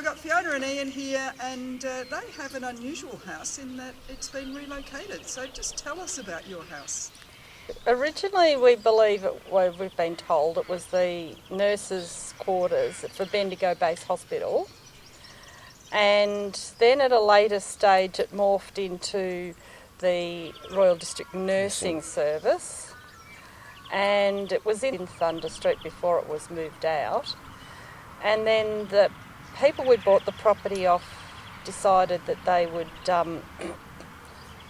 got Fiona and Ian here, and they have an unusual house in that it's been relocated. So just tell us about your house. Originally, we believe, we've been told, it was the nurses' quarters for Bendigo Base Hospital. And then at a later stage, it morphed into the Royal District Nursing Service. And it was in Thunder Street before it was moved out. And then the people we bought the property off decided that they would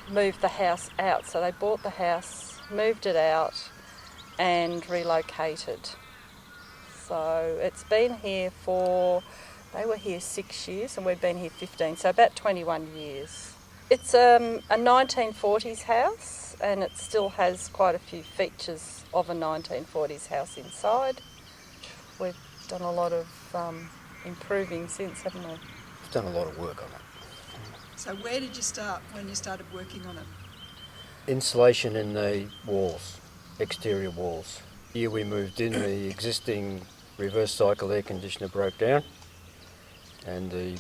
move the house out. So they bought the house, moved it out and relocated. So it's been here they were here 6 years and we've been here 15, so about 21 years. It's a 1940s house and it still has quite a few features of a 1940s house inside. We've done a lot of improving since, haven't we? We've done a lot of work on it. So where did you start when you started working on it? Insulation in the walls, exterior walls. Here we moved in, the existing reverse cycle air conditioner broke down and the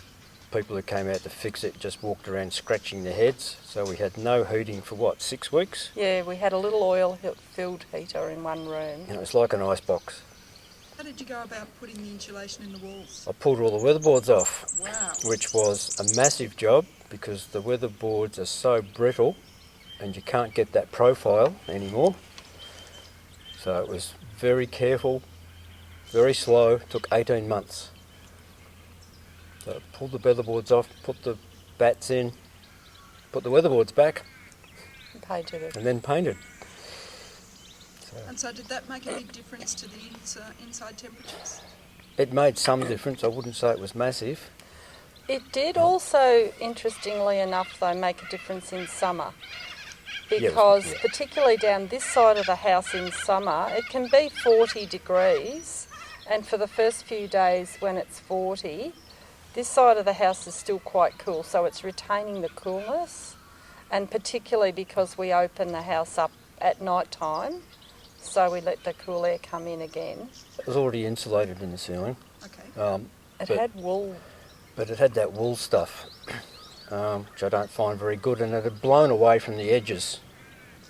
people who came out to fix it just walked around scratching their heads. So we had no heating for 6 weeks? Yeah, we had a little oil-filled heater in one room. And it was like an icebox. How did you go about putting the insulation in the walls? I pulled all the weatherboards off, Wow. which was a massive job because the weatherboards are so brittle and you can't get that profile anymore. So it was very careful, very slow, took 18 months. So I pulled the weatherboards off, put the bats in, put the weatherboards back, Painted it. and then painted. And so did that make a big difference to the inside temperatures? It made some difference. I wouldn't say it was massive. It did also, interestingly enough, though, make a difference in summer. Because particularly down this side of the house in summer, it can be 40 degrees. And for the first few days when it's 40, this side of the house is still quite cool. So it's retaining the coolness. And particularly because we open the house up at night time, so we let the cool air come in again. It was already insulated in the ceiling. Okay. It had wool. But it had that wool stuff, which I don't find very good, and it had blown away from the edges.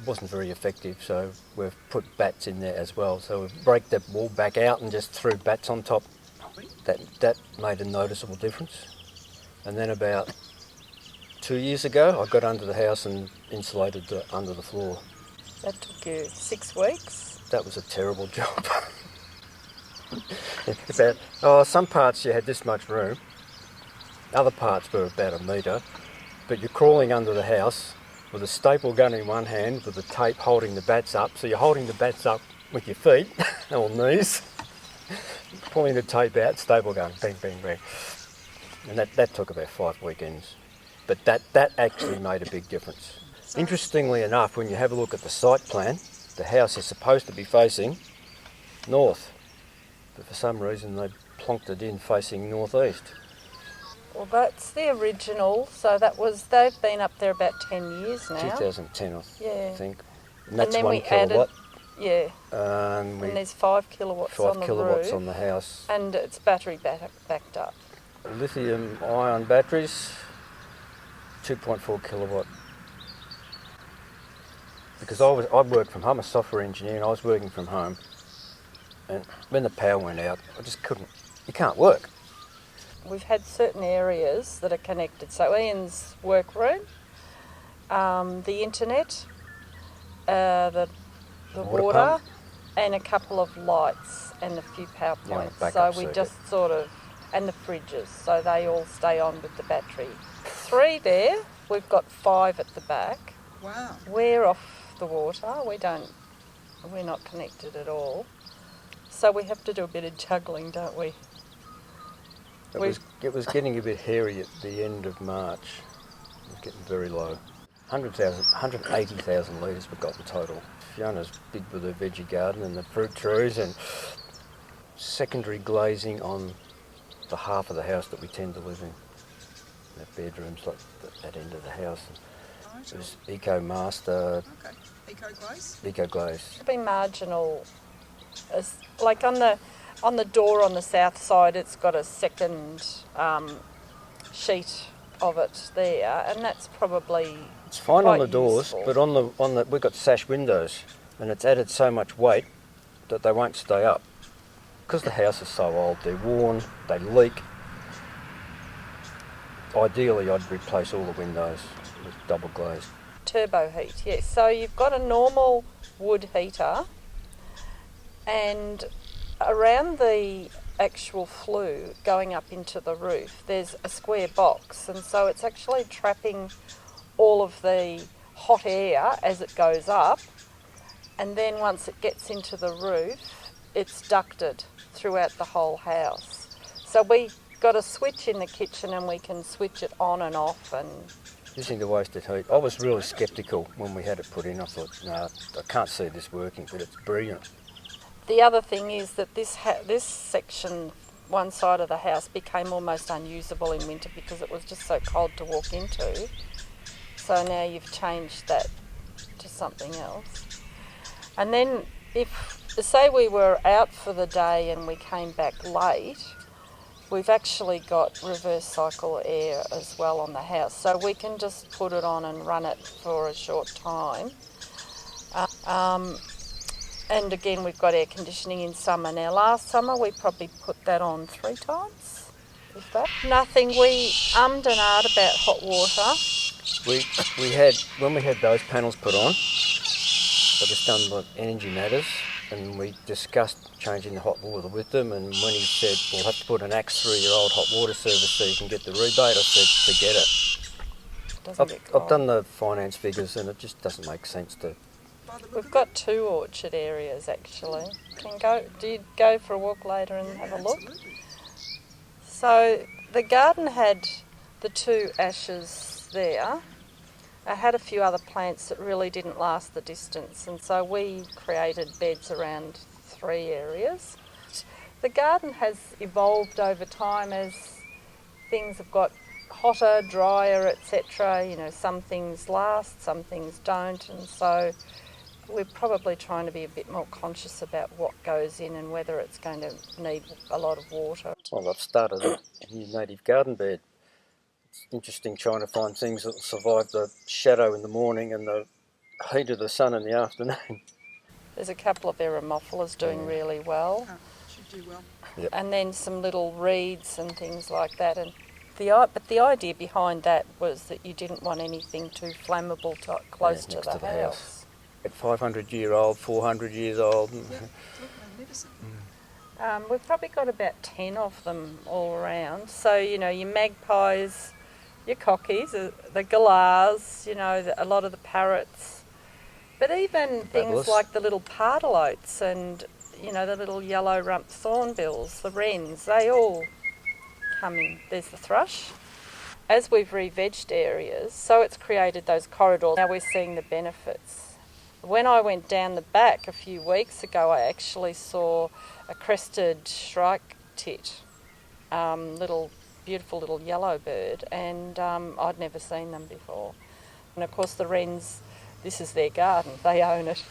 It wasn't very effective, so we've put bats in there as well. So we break that wool back out and just threw bats on top. That made a noticeable difference. And then about 2 years ago, I got under the house and insulated under the floor. That took you 6 weeks. That was a terrible job. Some parts you had this much room, other parts were about a metre, but you're crawling under the house with a staple gun in one hand with the tape holding the bats up, so you're holding the bats up with your feet or knees, pulling the tape out, staple gun, bang, bang, bang. And that took about 5 weekends. But that actually made a big difference. Interestingly enough, when you have a look at the site plan, the house is supposed to be facing north, but for some reason they plonked it in facing northeast. Well, that's the original, so they've been up there about 10 years now. 2010, I think. And and that's then 1 we kilowatt. Yeah. And there's 5 kilowatts on the 5 kilowatts roof, on the house. and it's battery backed up. Lithium ion batteries, 2.4 kilowatt. Because I worked from home, I'm a software engineer, and I was working from home. And when the power went out, I just couldn't, you can't work. We've had certain areas that are connected. So Ian's workroom, the internet, the water, pump. and a couple of lights and a few power points. So backup we circuit. just and the fridges, so they all stay on with the battery. 3 there, we've got 5 at the back. Wow. We're off the water, we're not connected at all. So we have to do a bit of juggling, don't we? It was getting a bit hairy at the end of March. It was getting very low. 180,000 litres we've got in total. Fiona's big with her veggie garden and the fruit trees and secondary glazing on the half of the house that we tend to live in. The bedrooms, like that end of the house. It was Eco Master. Okay. Eco Glaze? Eco Glaze. It's been marginal. Like on the On the door on the south side, it's got a second sheet of it there, and that's probably It's fine on quite the doors, useful. but on the we've got sash windows, and it's added so much weight that they won't stay up. Because the house is so old, they're worn, they leak. Ideally, I'd replace all the windows with double glazed. Turbo heat, yes. So you've got a normal wood heater, and around the actual flue going up into the roof, there's a square box, and so it's actually trapping all of the hot air as it goes up, and then once it gets into the roof, it's ducted throughout the whole house. So we got a switch in the kitchen and we can switch it on and off. And Using the wasted heat, I was really sceptical when we had it put in. I thought, no, I can't see this working, but it's brilliant. the other thing is that this section, one side of the house, became almost unusable in winter because it was just so cold to walk into. So now you've changed that to something else. And then if, say we were out for the day and we came back late, we've actually got reverse cycle air as well on the house. So we can just put it on and run it for a short time. And again, we've got air conditioning in summer. Now, last summer we probably put that on 3 times, if that. Nothing, we ummed and ahed about hot water. We had, when we had those panels put on, I just done the Energy Matters, and we discussed changing the hot water with them, and when he said, we'll have to put an axe through your old hot water service so you can get the rebate, I said, forget it. Doesn't get I've cold. done the finance figures and it just doesn't make sense to... We've got 2 orchard areas actually. Do you go for a walk later and have a look? Absolutely. So the garden had the 2 ashes there. I had a few other plants that really didn't last the distance, and so we created beds around 3 areas. The garden has evolved over time as things have got hotter, drier, etc. You know, some things last, some things don't, and so we're probably trying to be a bit more conscious about what goes in and whether it's going to need a lot of water. Well, I've started a new native garden bed. It's interesting trying to find things that will survive the shadow in the morning and the heat of the sun in the afternoon. There's a couple of eremophilas doing really well. Oh, should do well. Yep. And then some little reeds and things like that. And but the idea behind that was that you didn't want anything too flammable close to next the to the house. At 500-year-old, 400 years old. Yeah, look magnificent. We've probably got about 10 of them all around. So, you know, your magpies, your cockies, the galahs, you know, a lot of the parrots. But even things Fabulous. like the little pardalotes and, you know, the little yellow rump thornbills, the wrens, they all come in. There's the thrush. As we've re-vegged areas, so it's created those corridors. Now we're seeing the benefits. When I went down the back a few weeks ago, I actually saw a crested shrike tit, beautiful little yellow bird, and I'd never seen them before. And of course the wrens, this is their garden, they own it.